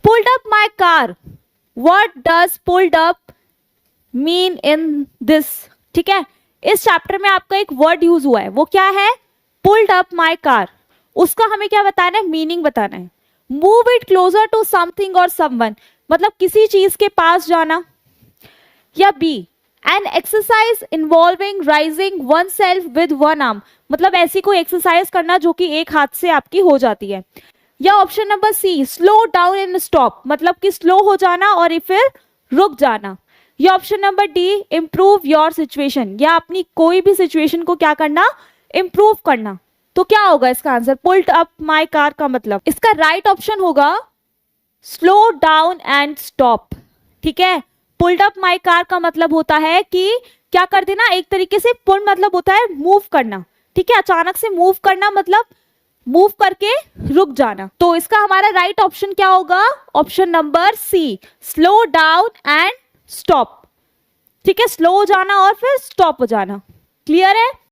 Pulled up my car, what does pulled up mean in this? ठीक है, इस chapter में आपका एक वर्ड यूज हुआ है, वो क्या है? Pulled up my car. उसका हमें क्या बताना है? मीनिंग बताना है। Move it closer to something और समवन, मतलब किसी चीज के पास जाना। या B, an exercise involving raising one self with one arm, मतलब ऐसी कोई एक्सरसाइज करना जो कि एक हाथ से आपकी हो जाती है। या option number C, slow down and stop, मतलब कि स्लो हो जाना और फिर रुक जाना। या option number D, improve your situation, या अपनी कोई भी सिचुएशन को क्या करना? इंप्रूव करना। तो क्या होगा इसका answer? Pulled up my car का मतलब इसका राइट ऑप्शन होगा स्लो डाउन एंड स्टॉप। ठीक है, पुल्ड अप माई कार का मतलब होता है कि क्या कर देना, एक तरीके से पुल मतलब होता है मूव करना। ठीक है, अचानक से मूव करना, मतलब मूव करके रुक जाना। तो इसका हमारा राइट ऑप्शन क्या होगा? Option number C, slow down and stop. ठीक है, स्लो हो जाना और फिर स्टॉप हो जाना। क्लियर है?